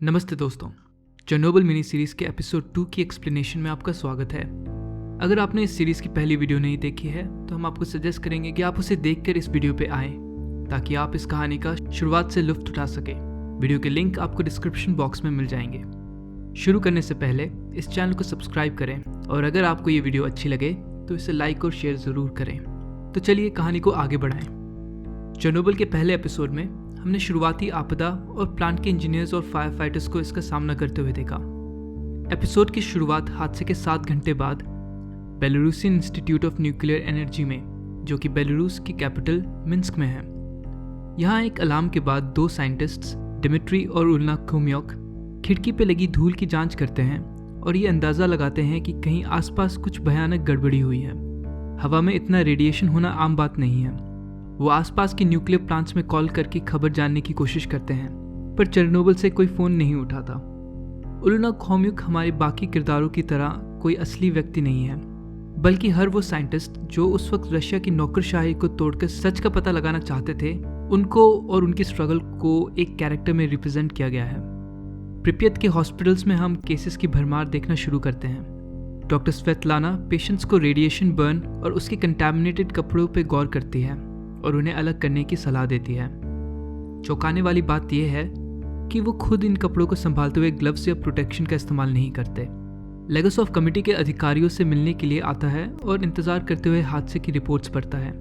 नमस्ते दोस्तों, Chernobyl mini series के एपिसोड 2 की एक्सप्लेनेशन में आपका स्वागत है। अगर आपने इस सीरीज़ की पहली वीडियो नहीं देखी है तो हम आपको सजेस्ट करेंगे कि आप उसे देखकर इस वीडियो पे आएँ ताकि आप इस कहानी का शुरुआत से लुत्फ उठा सकें। वीडियो के लिंक आपको डिस्क्रिप्शन बॉक्स में मिल जाएंगे। शुरू करने से पहले इस चैनल को सब्सक्राइब करें और अगर आपको ये वीडियो अच्छी लगे तो इसे लाइक और शेयर ज़रूर करें। तो चलिए कहानी को आगे बढ़ाएं। चेरनोबिल के पहले एपिसोड में हमने शुरुआती आपदा और प्लांट के इंजीनियर्स और फायर फाइटर्स को इसका सामना करते हुए देखा। एपिसोड की शुरुआत हादसे के 7 घंटे बाद Belarusian institute of nuclear energy में, जो कि बेलारूस की कैपिटल मिन्स्क में है। यहाँ एक अलार्म के बाद 2 साइंटिस्ट्स डिमिट्री और उल्ना खोम्योक खिड़की पे लगी धूल की जांच करते हैं और ये अंदाज़ा लगाते हैं कि कहीं आसपास कुछ भयानक गड़बड़ी हुई है। हवा में इतना रेडिएशन होना आम बात नहीं है। वो आसपास के न्यूक्लियर प्लांट्स में कॉल करके खबर जानने की कोशिश करते हैं, पर चेरनोबिल से कोई फ़ोन नहीं उठाता। उल्ना खोम्योक हमारे बाकी किरदारों की तरह कोई असली व्यक्ति नहीं है, बल्कि हर वो साइंटिस्ट जो उस वक्त रशिया की नौकरशाही को तोड़कर सच का पता लगाना चाहते थे, उनको और उनकी स्ट्रगल को एक कैरेक्टर में रिप्रेजेंट किया गया है। प्रिपियत के हॉस्पिटल्स में हम केसेस की भरमार देखना शुरू करते हैं। डॉक्टर स्वेतलाना पेशेंट्स को रेडिएशन बर्न और उसके कंटैमिनेटेड कपड़ों पर गौर करती है और उन्हें अलग करने की सलाह देती है। चौंकाने वाली बात यह है कि वो खुद इन कपड़ों को संभालते हुए ग्लव्स या प्रोटेक्शन का इस्तेमाल नहीं करते। लेगोसॉफ कमेटी के अधिकारियों से मिलने के लिए आता है और इंतजार करते हुए हादसे की रिपोर्ट्स पढ़ता है।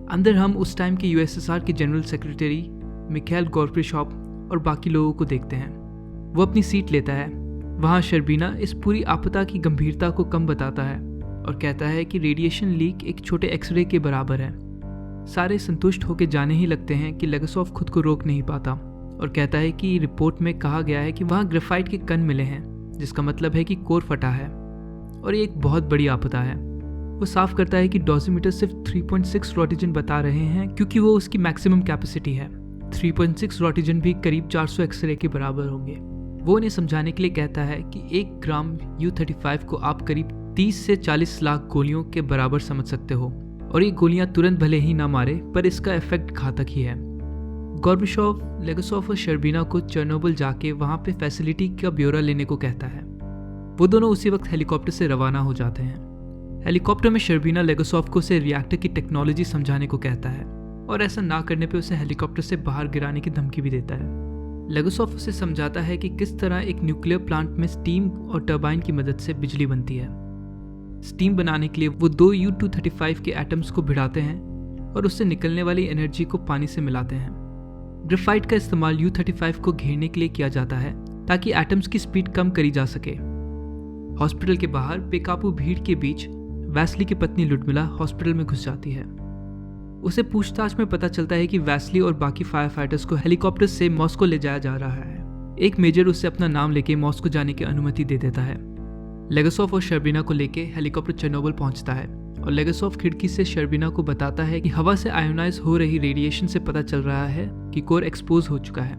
अंदर हम उस टाइम के यूएसएसआर के जनरल सेक्रेटरी मिखाइल गोर्बाचोव और बाकी लोगों को देखते हैं। वो अपनी सीट लेता है। वहाँ शर्बीना इस पूरी आपदा की गंभीरता को कम बताता है और कहता है कि रेडिएशन लीक एक छोटे एक्सरे के बराबर है। सारे संतुष्ट होकर जाने ही लगते हैं कि लेगोसॉफ खुद को रोक नहीं पाता और कहता है कि रिपोर्ट में कहा गया है कि वहाँ ग्रेफाइट के कण मिले हैं, जिसका मतलब है कि कोर फटा है और ये एक बहुत बड़ी आपदा है। वो साफ करता है कि डोसीमीटर सिर्फ 3.6 रोटिजन बता रहे हैं क्योंकि वो उसकी मैक्सिमम कैपेसिटी है। 3.6 रोटिजन भी करीब 400 एक्सरे के बराबर होंगे। वो उन्हें समझाने के लिए कहता है कि 1 ग्राम U-35 को आप करीब 30 से 40 लाख गोलियों के बराबर समझ सकते हो और ये गोलियां तुरंत भले ही ना मारे, पर इसका इफेक्ट घातक ही है। गोर्बाचोव लेगोसॉफ और शर्बीना को चेरनोबिल जाके वहाँ पे फैसिलिटी का ब्यौरा लेने को कहता है। वो दोनों उसी वक्त हेलीकॉप्टर से रवाना हो जाते हैं। हेलीकॉप्टर में शर्बीना लेगोसॉफ को उसे रिएक्टर की टेक्नोलॉजी समझाने को कहता है और ऐसा ना करने पे उसे हेलीकॉप्टर से बाहर गिराने की धमकी भी देता है। लेगोसॉफ उसे समझाता है कि किस तरह एक न्यूक्लियर प्लांट में स्टीम और टर्बाइन की मदद से बिजली बनती है। स्टीम बनाने के लिए वो 2 U-235 के एटम्स को भिड़ाते हैं और उससे निकलने वाली एनर्जी को पानी से मिलाते हैं। ग्रेफाइट का इस्तेमाल U-35 को घेरने के लिए किया जाता है ताकि एटम्स की स्पीड कम करी जा सके। हॉस्पिटल के बाहर बेकाबू भीड़ के बीच वैस्ली की पत्नी लुडमिला हॉस्पिटल में घुस जाती है। उसे पूछताछ में पता चलता है कि वैस्ली और बाकी फायर फाइटर्स को हेलीकॉप्टर से मॉस्को ले जाया जा रहा है। एक मेजर उससे अपना नाम लेके मॉस्को जाने की अनुमति दे देता है। लेगोसॉफ और शर्बीना को लेके हेलीकॉप्टर चेरनोबिल पहुंचता है और लेगोसॉफ खिड़की से शर्बीना को बताता है कि हवा से आयोनाइज हो रही रेडिएशन से पता चल रहा है कि कोर एक्सपोज हो चुका है।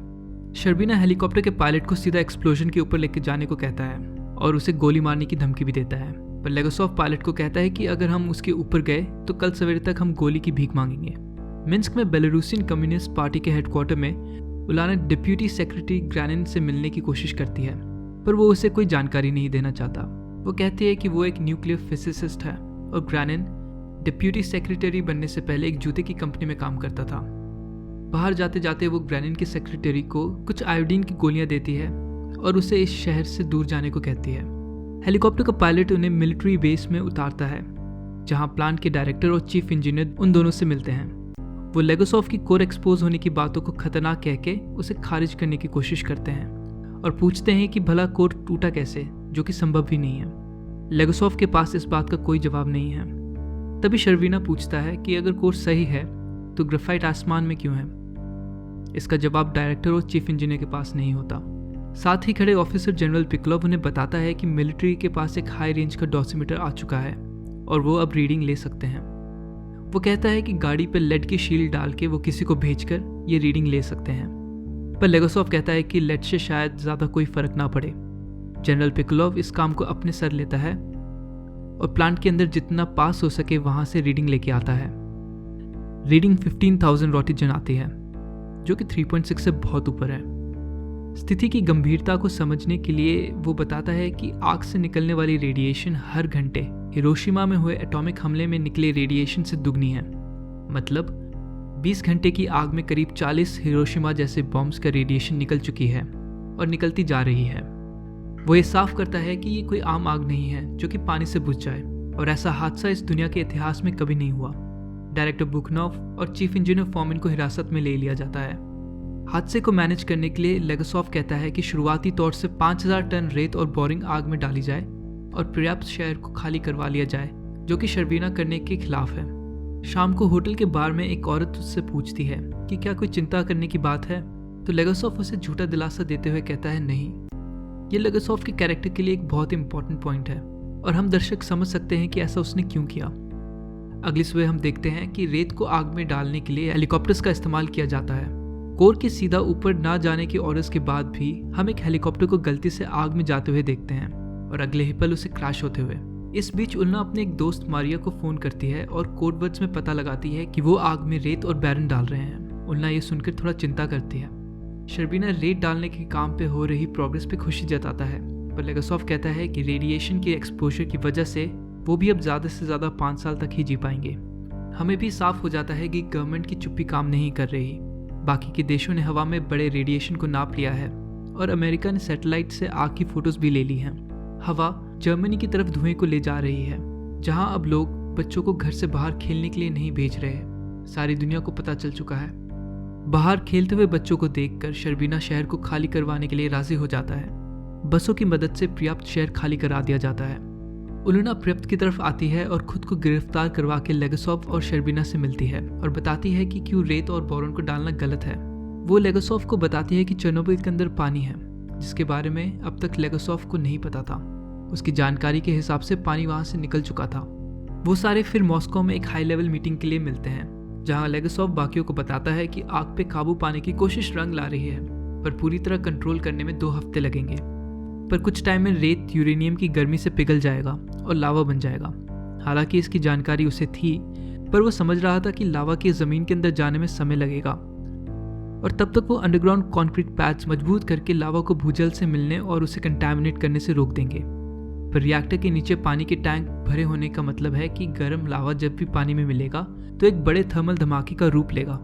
शर्बीना हेलीकॉप्टर के पायलट को सीधा एक्सप्लोजन के ऊपर लेके जाने को कहता है और उसे गोली मारने की धमकी भी देता है, पर लेगोसॉफ पायलट को कहता है कि अगर हम उसके ऊपर गए तो कल सवेरे तक हम गोली की भीख मांगेंगे। मिन्स्क में बेलारूसियन कम्युनिस्ट पार्टी के हेडक्वार्टर में उलाना डिप्यूटी सेक्रेटरी ग्रानिन से मिलने की कोशिश करती है, पर वो उसे कोई जानकारी नहीं देना चाहता। वो कहती है कि वो एक न्यूक्लियर फिजिसिस्ट है और ग्रानिन डिप्यूटी सेक्रेटरी बनने से पहले एक जूते की कंपनी में काम करता था। बाहर जाते जाते वो ग्रानिन के सेक्रेटरी को कुछ आयोडीन की गोलियां देती है और उसे इस शहर से दूर जाने को कहती है। हेलीकॉप्टर का पायलट उन्हें मिलिट्री बेस में उतारता है, जहां प्लांट के डायरेक्टर और चीफ इंजीनियर उन दोनों से मिलते हैं। वो लेगोसॉफ की कोर एक्सपोज होने की बातों को खतरनाक कह के उसे खारिज करने की कोशिश करते हैं और पूछते हैं कि भला कोर टूटा कैसे, जो कि संभव भी नहीं है। लेगोसॉफ के पास इस बात का कोई जवाब नहीं है। तभी शर्बीना पूछता है कि अगर कोर सही है तो ग्रेफाइट आसमान में क्यों है। इसका जवाब डायरेक्टर और चीफ इंजीनियर के पास नहीं होता। साथ ही खड़े ऑफिसर जनरल पिकलोव उन्हें बताता है कि मिलिट्री के पास एक हाई रेंज का डोसीमीटर आ चुका है और वो अब रीडिंग ले सकते हैं। वो कहता है कि गाड़ी पर लेड की शील्ड डाल के वो किसी को भेजकर ये रीडिंग ले सकते हैं, पर लेगोसॉफ कहता है कि लेड से शायद ज़्यादा कोई फर्क ना पड़े। जनरल पिकलोव इस काम को अपने सर लेता है और प्लांट के अंदर जितना पास हो सके वहाँ से रीडिंग लेके आता है। रीडिंग 15,000 रोटिजन आती है, जो कि 3.6 से बहुत ऊपर है। स्थिति की गंभीरता को समझने के लिए वो बताता है कि आग से निकलने वाली रेडिएशन हर घंटे हिरोशिमा में हुए एटॉमिक हमले में निकले रेडिएशन से दुगनी है। मतलब 20 घंटे की आग में करीब 40 हिरोशिमा जैसे बॉम्ब्स का रेडिएशन निकल चुकी है और निकलती जा रही है। वो ये साफ करता है कि ये कोई आम आग नहीं है जो कि पानी से बुझ जाए, और ऐसा हादसा इस दुनिया के इतिहास में कभी नहीं हुआ। डायरेक्टर बुकनॉफ और चीफ इंजीनियर फॉर्मन को हिरासत में ले लिया जाता है। हादसे को मैनेज करने के लिए लेगसॉफ कहता है कि शुरुआती तौर से 5000 टन रेत और बोरिंग आग में डाली जाए और पर्याप्त शहर को खाली करवा लिया जाए, जो कि शर्बीना करने के खिलाफ है। शाम को होटल के बार में एक औरत उससे पूछती है कि क्या कोई चिंता करने की बात है, तो लेगसॉफ उसे झूठा दिलासा देते हुए कहता है नहीं। ये लेगसॉफ के कैरेक्टर के लिए एक बहुत ही इंपॉर्टेंट पॉइंट है और हम दर्शक समझ सकते हैं कि ऐसा उसने क्यों किया। अगली सुबह हम देखते हैं कि रेत को आग में डालने के लिए हेलीकॉप्टर्स का इस्तेमाल किया जाता है। कोर के सीधा ऊपर ना जाने के ऑर्डर्स के बाद भी हम एक हेलीकॉप्टर को गलती से आग में जाते हुए देखते हैं और अगले ही पल उसे क्रैश होते हुए। इस बीच उल्ना अपने एक दोस्त मारिया को फोन करती है और कोड वर्ड्स में पता लगाती है कि वो आग में रेत और बैरन डाल रहे हैं। उल्ना ये सुनकर थोड़ा चिंता करती है। शर्बीना रेत डालने के काम पे हो रही प्रोग्रेस पे खुशी जताता है, पर लेगसॉफ कहता है कि रेडिएशन के एक्सपोजर की वजह से वो भी अब ज़्यादा से ज़्यादा 5 साल तक ही जी पाएंगे। हमें भी साफ हो जाता है कि गवर्नमेंट की चुप्पी काम नहीं कर रही। बाकी के देशों ने हवा में बड़े रेडिएशन को नाप लिया है और अमेरिका ने सैटेलाइट से आग की फोटोज भी ले ली हैं। हवा जर्मनी की तरफ धुएं को ले जा रही है, जहां अब लोग बच्चों को घर से बाहर खेलने के लिए नहीं भेज रहे। सारी दुनिया को पता चल चुका है। बाहर खेलते हुए बच्चों को देखकर शर्बीना शहर को खाली करवाने के लिए राजी हो जाता है। बसों की मदद से पर्याप्त शहर खाली करा दिया जाता है। उल्ना पर्याप्त की तरफ आती है और खुद को गिरफ्तार करवा के लेगसॉफ और शर्बीना से मिलती है और बताती है कि क्यों रेत और बोरॉन को डालना गलत है। वो लेगसॉफ को बताती है कि चेर्नोबिल के अंदर पानी है, जिसके बारे में अब तक लेगसॉफ को नहीं पता था। उसकी जानकारी के हिसाब से पानी वहां से निकल चुका था। वो सारे फिर मॉस्को में एक हाई लेवल मीटिंग के लिए मिलते हैं, जहां लेगसॉफ बाकियों को बताता है कि आग पे काबू पाने की कोशिश रंग ला रही है, पर पूरी तरह कंट्रोल करने में 2 हफ्ते लगेंगे। पर कुछ टाइम में रेत यूरेनियम की गर्मी से पिघल जाएगा और लावा बन जाएगा। हालांकि इसकी जानकारी उसे थी, पर वो समझ रहा था कि लावा की जमीन के अंदर जाने में समय लगेगा और तब तक वो अंडरग्राउंड कंक्रीट पैड्स मजबूत करके लावा को भूजल से मिलने और उसे कंटामिनेट करने से रोक देंगे। पर रिएक्टर के नीचे पानी के टैंक भरे होने का मतलब है कि गर्म लावा जब भी पानी में मिलेगा तो एक बड़े थर्मल धमाके का रूप लेगा,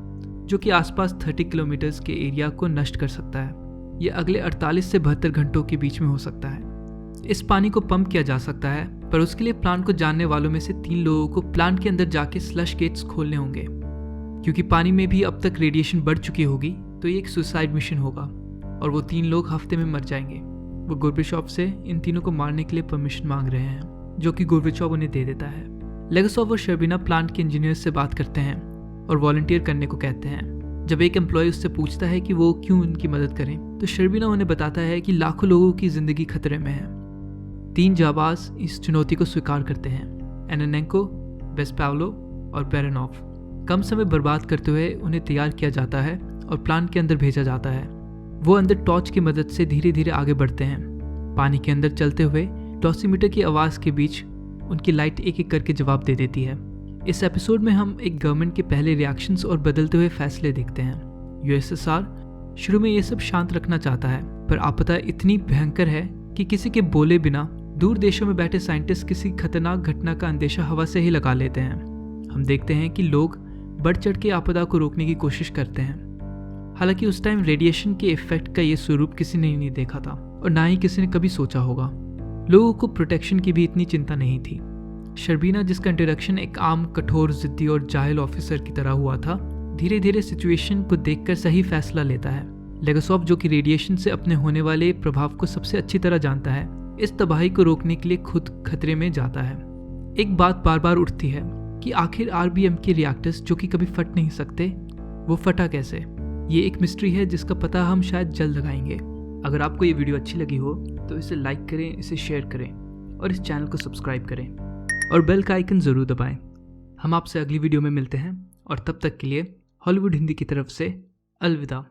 जो कि आसपास 30 किलोमीटर के एरिया को नष्ट कर सकता है। यह अगले 48 से 72 घंटों के बीच में हो सकता है। इस पानी को पंप किया जा सकता है, पर उसके लिए प्लांट को जानने वालों में से 3 लोगों को प्लांट के अंदर जाके स्लश गेट्स खोलने होंगे। क्योंकि पानी में भी अब तक रेडिएशन बढ़ चुकी होगी, तो ये एक सुसाइड मिशन होगा और वो 3 लोग हफ्ते में मर जाएंगे। वो गोर्बाचोव से इन तीनों को मारने के लिए परमिशन मांग रहे हैं, जो कि गोर्बाचोव उन्हें दे देता है। लेगसॉफ और शर्बीना प्लांट के इंजीनियर से बात करते हैं और वॉलंटियर करने को कहते हैं। जब एक एम्प्लॉय उससे पूछता है कि वो क्यों उनकी मदद करें, तो शर्बीना उन्हें बताता है कि लाखों लोगों की जिंदगी खतरे में है। 3 जाबाज इस चुनौती को स्वीकार करते हैं, एनेनेंको, वेस्पावलो और बेरेनॉफ। कम समय बर्बाद करते हुए उन्हें तैयार किया जाता है और प्लांट के अंदर भेजा जाता है। वो अंदर टॉर्च की मदद से धीरे धीरे आगे बढ़ते हैं। पानी के अंदर चलते हुए डॉसीमीटर की आवाज़ के बीच उनकी लाइट एक एक करके जवाब दे देती है। इस एपिसोड में हम एक गवर्नमेंट के पहले रिएक्शंस और बदलते हुए फैसले देखते हैं। यूएसएसआर शुरू में ये सब शांत रखना चाहता है, पर आपदा इतनी भयंकर है कि किसी के बोले बिना दूर देशों में बैठे साइंटिस्ट किसी खतरनाक घटना का अंदेशा हवा से ही लगा लेते हैं। हम देखते हैं कि लोग बढ़ चढ़ के आपदा को रोकने की कोशिश करते हैं। हालांकि उस टाइम रेडिएशन के इफेक्ट का ये स्वरूप किसी ने नहीं देखा था और ना ही किसी ने कभी सोचा होगा। लोगों को प्रोटेक्शन की भी इतनी चिंता नहीं थी। शर्बीना, जिसका इंट्रोडक्शन एक आम कठोर जिद्दी और जाहिल ऑफिसर की तरह हुआ था, धीरे धीरे सिचुएशन को देखकर सही फैसला लेता है। लेगसॉफ, जो कि रेडिएशन से अपने होने वाले प्रभाव को सबसे अच्छी तरह जानता है, इस तबाही को रोकने के लिए खुद खतरे में जाता है। एक बात बार बार उठती है कि आखिर आरबीएम के रिएक्टर्स, जो कि कभी फट नहीं सकते, वो फटा कैसे? ये एक मिस्ट्री है जिसका पता हम शायद जल्द लगाएंगे। अगर आपको ये वीडियो अच्छी लगी हो तो इसे लाइक करें, इसे शेयर करें और इस चैनल को सब्सक्राइब करें और बेल का आइकन ज़रूर दबाएं। हम आपसे अगली वीडियो में मिलते हैं और तब तक के लिए हॉलीवुड हिंदी की तरफ से अलविदा।